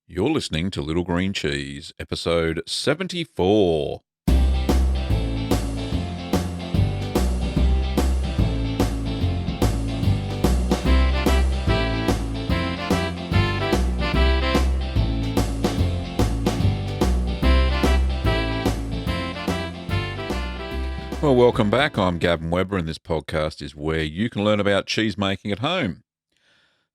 You're listening to Little Green Cheese, episode 74. Well, welcome back. I'm Gavin Weber, and this podcast is where you can learn about cheese making at home.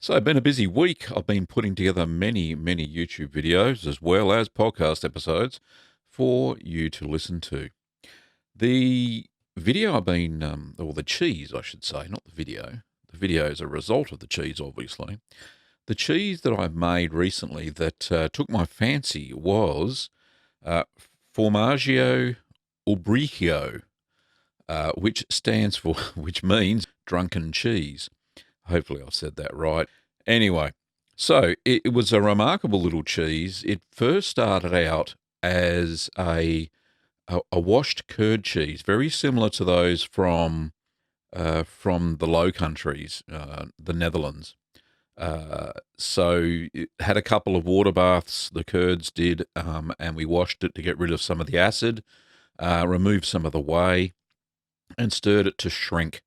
So it's been a busy week. I've been putting together many YouTube videos as well as podcast episodes for you to listen to. The video I've been, or the cheese, I should say, not the video. The video is a result of the cheese, obviously. The cheese that I've made recently that took my fancy was Formaggio Ubriaco, which means drunken cheese. Hopefully I've said that right. Anyway, so it was a remarkable little cheese. It first started out as a washed curd cheese, very similar to those from the Low Countries, the Netherlands. So it had a couple of water baths, the curds did, and we washed it to get rid of some of the acid, removed some of the whey, and stirred it to shrink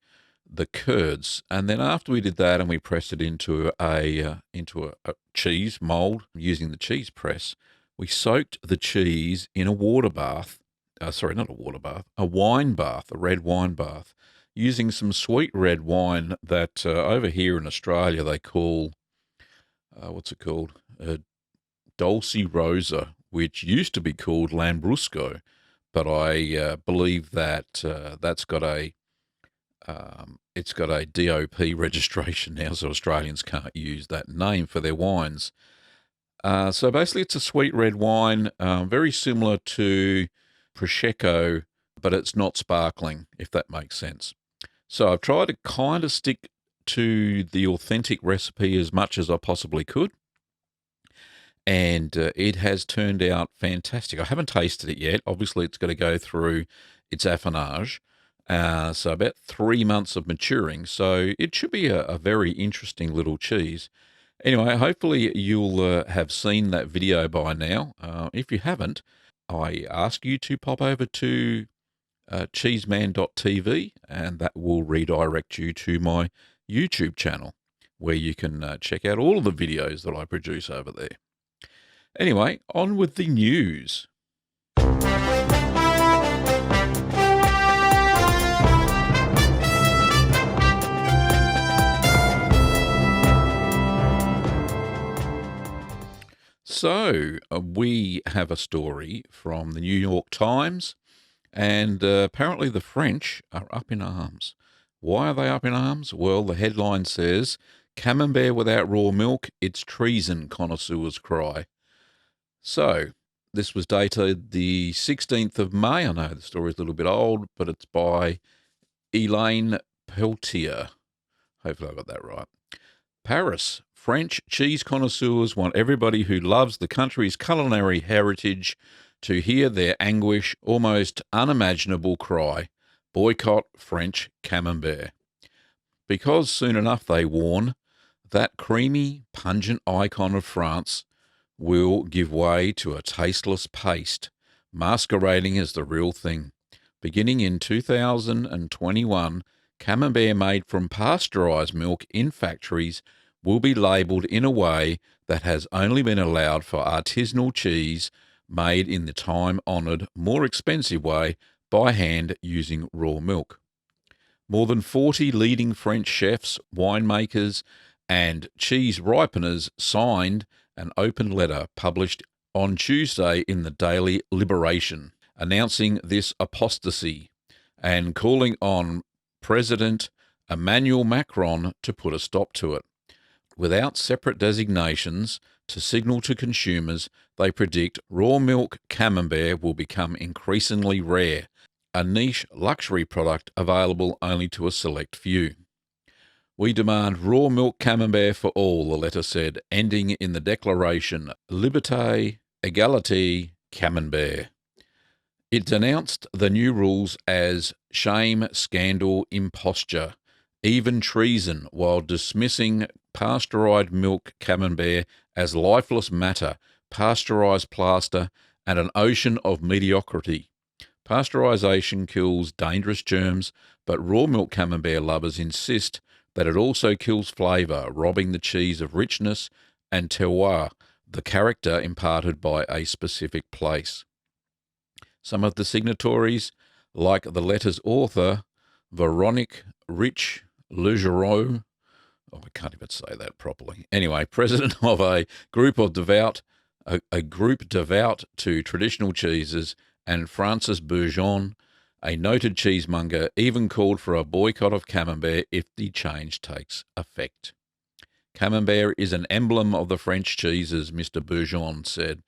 the curds. And then after we did that and we pressed it into a cheese mould using the cheese press, we soaked the cheese in a water bath. Not a water bath, a wine bath, a red wine bath, using some sweet red wine that over here in Australia they call, what's it called? Dulce Rosa, which used to be called Lambrusco, but I believe that that's got it's got a DOP registration now, so Australians can't use that name for their wines. So basically it's a sweet red wine, very similar to Prosecco, but it's not sparkling, if that makes sense. So I've tried to kind of stick to the authentic recipe as much as I possibly could, and it has turned out fantastic. I haven't tasted it yet. Obviously, it's got to go through its affinage, so about 3 months of maturing. So it should be a very interesting little cheese. Anyway, hopefully you'll have seen that video by now. If you haven't, I ask you to pop over to cheeseman.tv, and that will redirect you to my YouTube channel, where you can check out all of the videos that I produce over there. Anyway, on with the news. So, we have a story from the New York Times, and apparently the French are up in arms. Why are they up in arms? Well, the headline says, Camembert without raw milk, it's treason, connoisseurs cry. So, this was dated the 16th of May. I know the story's a little bit old, but it's by Elaine Peltier. Hopefully I got that right. Paris. French cheese connoisseurs want everybody who loves the country's culinary heritage to hear their anguish, almost unimaginable cry, boycott French Camembert. Because soon enough, they warn, that creamy, pungent icon of France will give way to a tasteless paste, masquerading as the real thing. Beginning in 2021, Camembert made from pasteurised milk in factories will be labelled in a way that has only been allowed for artisanal cheese made in the time-honoured, more expensive way by hand using raw milk. More than 40 leading French chefs, winemakers, and cheese ripeners signed an open letter published on Tuesday in the Daily Liberation, announcing this apostasy and calling on President Emmanuel Macron to put a stop to it. Without separate designations to signal to consumers, they predict raw milk Camembert will become increasingly rare, a niche luxury product available only to a select few. We demand raw milk Camembert for all, the letter said, ending in the declaration, Liberté, Égalité, Camembert. It denounced the new rules as shame, scandal, imposture, even treason, while dismissing pasteurized milk Camembert as lifeless matter, pasteurized plaster, and an ocean of mediocrity. Pasteurization kills dangerous germs, but raw milk Camembert lovers insist that it also kills flavour, robbing the cheese of richness and terroir, the character imparted by a specific place. Some of the signatories, like the letter's author, Veronique Rich Legereau, I can't even say that properly. Anyway, president of a group devout to traditional cheeses, and Francis Bourgeon, a noted cheesemonger, even called for a boycott of Camembert if the change takes effect. Camembert is an emblem of the French cheeses, Mr. Bourgeon said.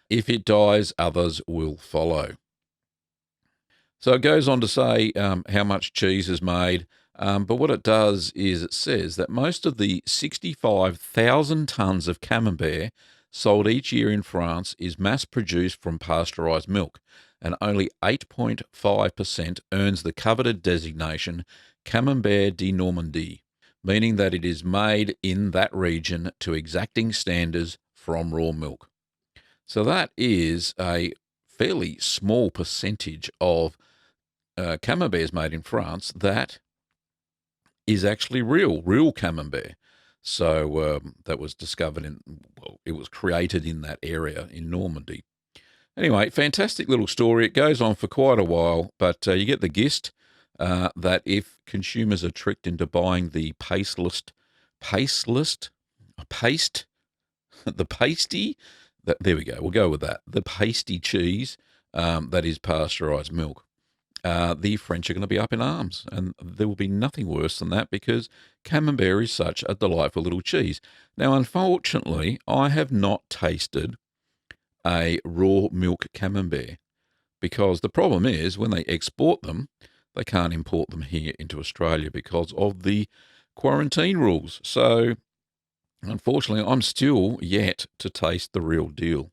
If it dies, others will follow. So it goes on to say how much cheese is made, but what it does is it says that most of the 65,000 tonnes of Camembert sold each year in France is mass-produced from pasteurised milk, and only 8.5% earns the coveted designation Camembert de Normandie, meaning that it is made in that region to exacting standards from raw milk. So that is a fairly small percentage of Camemberts made in France that is actually real Camembert. So that was discovered it was created in that area in Normandy. Anyway, fantastic little story. It goes on for quite a while, but you get the gist that if consumers are tricked into buying the paste, the pasty, there we go, we'll go with that, the pasty cheese that is pasteurised milk, the French are going to be up in arms, and there will be nothing worse than that because Camembert is such a delightful little cheese. Now, unfortunately, I have not tasted a raw milk Camembert because the problem is when they export them, they can't import them here into Australia because of the quarantine rules. So, unfortunately, I'm still yet to taste the real deal.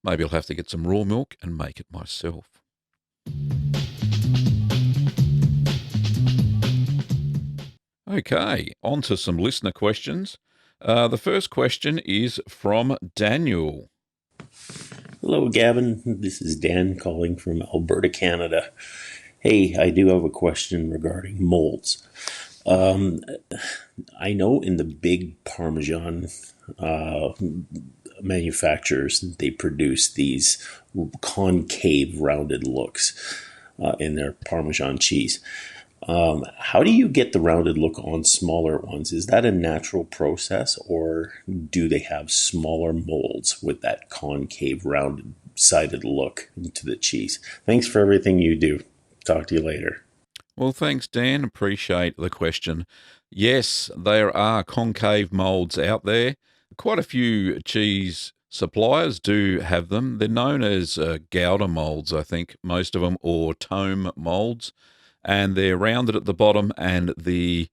Maybe I'll have to get some raw milk and make it myself. Okay, on to some listener questions. The first question is from Daniel. Hello, Gavin. This is Dan calling from Alberta, Canada. Hey, I do have a question regarding molds. I know in the big Parmesan manufacturers, they produce these concave rounded looks in their Parmesan cheese. How do you get the rounded look on smaller ones? Is that a natural process, or do they have smaller molds with that concave rounded-sided look to the cheese? Thanks for everything you do. Talk to you later. Well, thanks, Dan. Appreciate the question. Yes, there are concave molds out there. Quite a few cheese suppliers do have them. They're known as Gouda molds, I think, most of them, or Tome molds. And they're rounded at the bottom, and the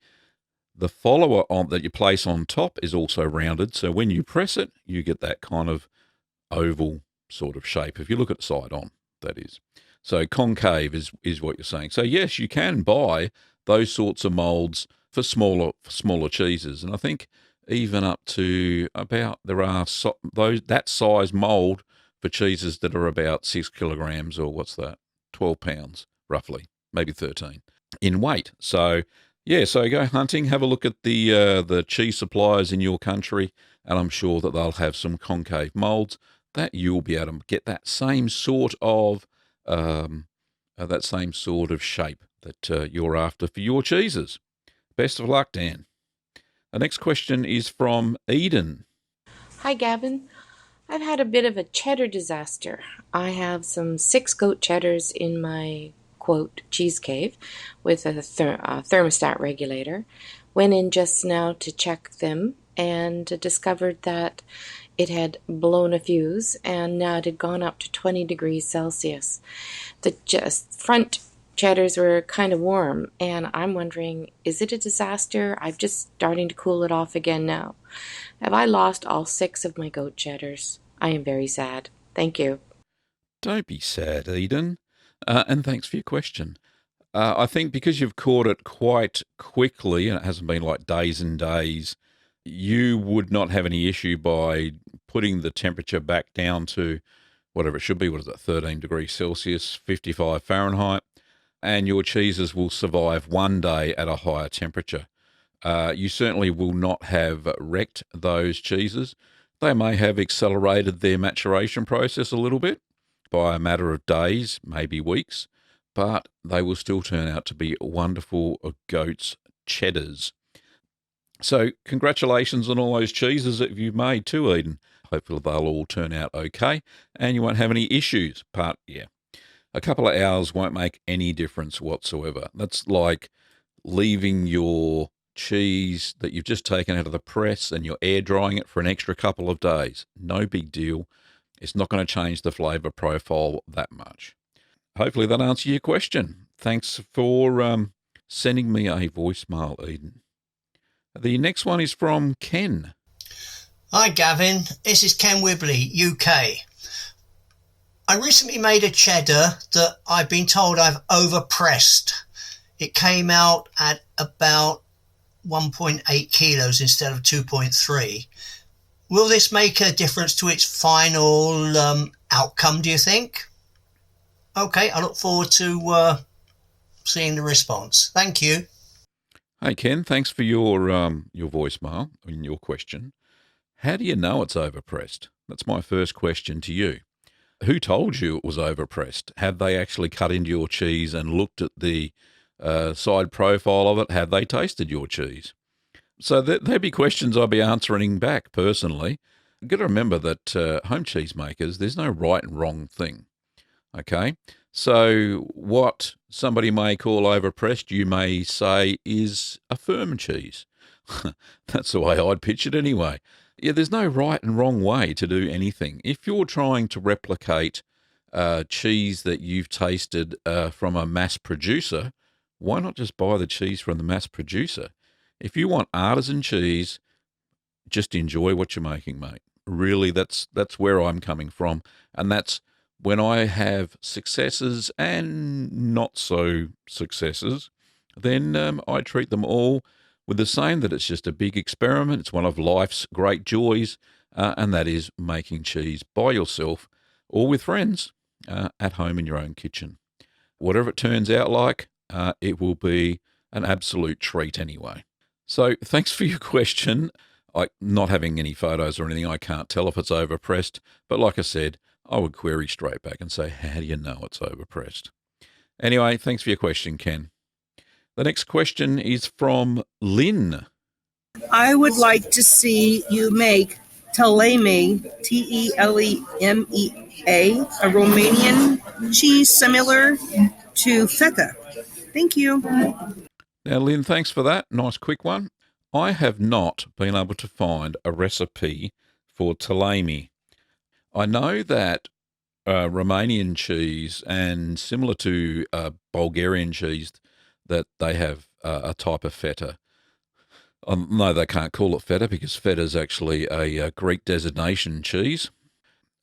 follower that you place on top is also rounded. So when you press it, you get that kind of oval sort of shape. If you look at it side on, that is. So concave is what you're saying. So yes, you can buy those sorts of molds for smaller cheeses, and I think even up to about that size mold for cheeses that are about 6 kilograms, or what's that, 12 pounds roughly. Maybe 13 in weight. So, yeah, so go hunting, have a look at the cheese suppliers in your country, and I'm sure that they'll have some concave molds that you'll be able to get that same sort of shape that you're after for your cheeses. Best of luck, Dan. The next question is from Eden. Hi, Gavin. I've had a bit of a cheddar disaster. I have some 6 goat cheddars in my quote cheese cave with a thermostat regulator. Went in just now to check them and discovered that it had blown a fuse and now it had gone up to 20 degrees Celsius. The front cheddars were kind of warm, and I'm wondering, is it a disaster? I'm just starting to cool it off again now. Have I lost all 6 of my goat cheddars? I am very sad. Thank you. Don't be sad, Eden. And thanks for your question. I think because you've caught it quite quickly, and it hasn't been like days and days you would not have any issue by putting the temperature back down to whatever it should be. What is it, 13 degrees Celsius, 55 Fahrenheit, and your cheeses will survive one day at a higher temperature. You certainly will not have wrecked those cheeses. They may have accelerated their maturation process a little bit by a matter of days, maybe weeks, but they will still turn out to be wonderful goat's cheddars. So congratulations on all those cheeses that you've made too, Eden. Hopefully they'll all turn out okay and you won't have any issues. But yeah, a couple of hours won't make any difference whatsoever. That's like leaving your cheese that you've just taken out of the press and you're air drying it for an extra couple of days. No big deal. It's not going to change the flavour profile that much. Hopefully that answers your question. Thanks for sending me a voicemail, Eden. The next one is from Ken. Hi Gavin, this is Ken Wibley, UK. I recently made a cheddar that I've been told I've overpressed. It came out at about 1.8 kilos instead of 2.3. Will this make a difference to its final outcome, do you think? Okay, I look forward to seeing the response. Thank you. Hey Ken, thanks for your voicemail and your question. How do you know it's overpressed? That's my first question to you. Who told you it was overpressed? Have they actually cut into your cheese and looked at the side profile of it? Have they tasted your cheese? So there'd be questions I'd be answering back personally. You've got to remember that home cheese makers, there's no right and wrong thing. Okay? So what somebody may call overpressed, you may say is a firm cheese. That's the way I'd pitch it anyway. Yeah, there's no right and wrong way to do anything. If you're trying to replicate cheese that you've tasted from a mass producer, why not just buy the cheese from the mass producer? If you want artisan cheese, just enjoy what you're making, mate. Really, that's where I'm coming from. And that's when I have successes and not so successes, then I treat them all with the same, that it's just a big experiment. It's one of life's great joys, and that is making cheese by yourself or with friends at home in your own kitchen. Whatever it turns out like, it will be an absolute treat anyway. So thanks for your question. Not having any photos or anything, I can't tell if it's overpressed. But like I said, I would query straight back and say, how do you know it's overpressed? Anyway, thanks for your question, Ken. The next question is from Lynn. I would like to see you make Telemea, Telemea, a Romanian cheese similar to feta. Thank you. Now, Lynn, thanks for that. Nice quick one. I have not been able to find a recipe for Telemea. I know that Romanian cheese, and similar to Bulgarian cheese, that they have a type of feta. No, they can't call it feta because feta is actually a Greek designation cheese.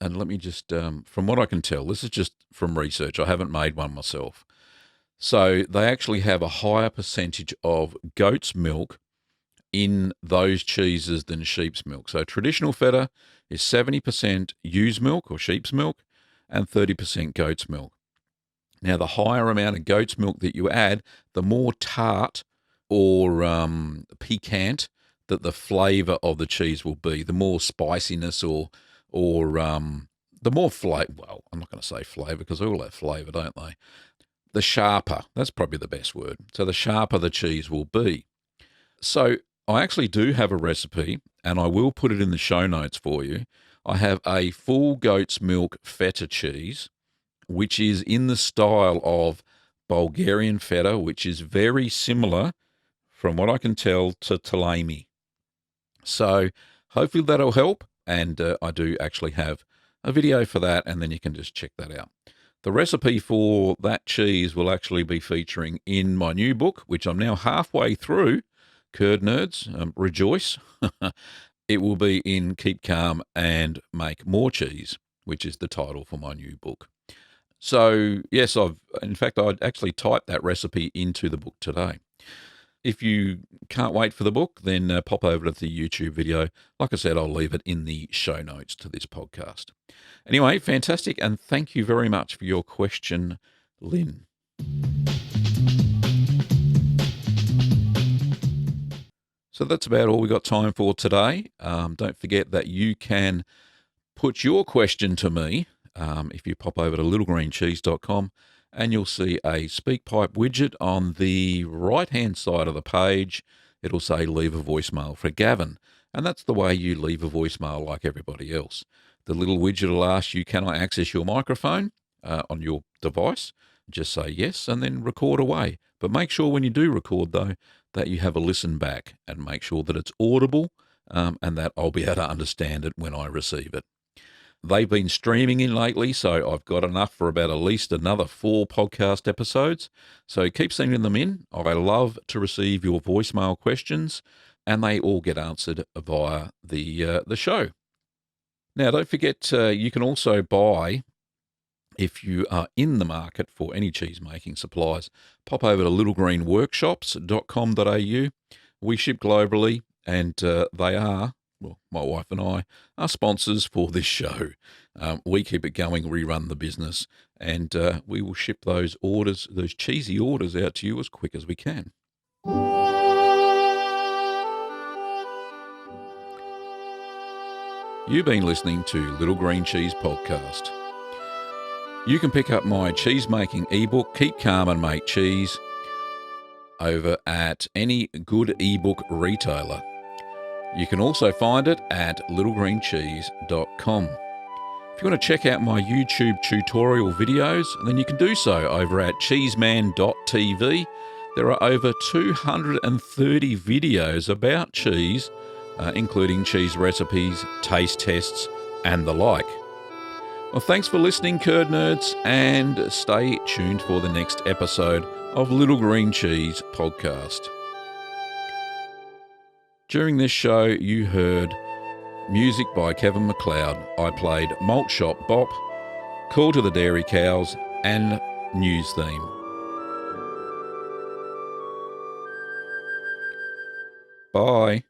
And let me just, from what I can tell, this is just from research. I haven't made one myself. So they actually have a higher percentage of goat's milk in those cheeses than sheep's milk. So traditional feta is 70% ewe's milk or sheep's milk and 30% goat's milk. Now, the higher amount of goat's milk that you add, the more tart or piquant that the flavour of the cheese will be, the more spiciness or the more flavour. Well, I'm not going to say flavour because they all have flavour, don't they? The sharper, that's probably the best word. So the sharper the cheese will be. So I actually do have a recipe, and I will put it in the show notes for you. I have a full goat's milk feta cheese, which is in the style of Bulgarian feta, which is very similar, from what I can tell, to Telemea. So hopefully that'll help, and I do actually have a video for that, and then you can just check that out. The recipe for that cheese will actually be featuring in my new book, which I'm now halfway through. Curd nerds, rejoice. It will be in Keep Calm and Make More Cheese, which is the title for my new book. So, yes, I actually typed that recipe into the book today. If you can't wait for the book, then pop over to the YouTube video. Like I said, I'll leave it in the show notes to this podcast. Anyway, fantastic, and thank you very much for your question, Lynn. So that's about all we got time for today. Don't forget that you can put your question to me if you pop over to littlegreencheese.com, and you'll see a SpeakPipe widget on the right-hand side of the page. It'll say leave a voicemail for Gavin, and that's the way you leave a voicemail like everybody else. The little widget will ask you, can I access your microphone on your device? Just say yes and then record away. But make sure when you do record, though, that you have a listen back and make sure that it's audible and that I'll be able to understand it when I receive it. They've been streaming in lately, so I've got enough for about at least another 4 podcast episodes. So keep sending them in. I love to receive your voicemail questions, and they all get answered via the show. Now, don't forget, you can also buy, if you are in the market for any cheese-making supplies, pop over to littlegreenworkshops.com.au. We ship globally, and they are, well, my wife and I are sponsors for this show. We keep it going, we run the business, and we will ship those orders, those cheesy orders, out to you as quick as we can. You've been listening to Little Green Cheese Podcast. You can pick up my cheese-making ebook, Keep Calm and Make Cheese, over at any good ebook retailer. You can also find it at littlegreencheese.com. If you want to check out my YouTube tutorial videos, then you can do so over at cheeseman.tv. There are over 230 videos about cheese, including cheese recipes, taste tests, and the like. Well, thanks for listening, Curd Nerds, and stay tuned for the next episode of Little Green Cheese Podcast. During this show, you heard music by Kevin MacLeod. I played Malt Shop Bop, Call to the Dairy Cows, and News Theme. Bye.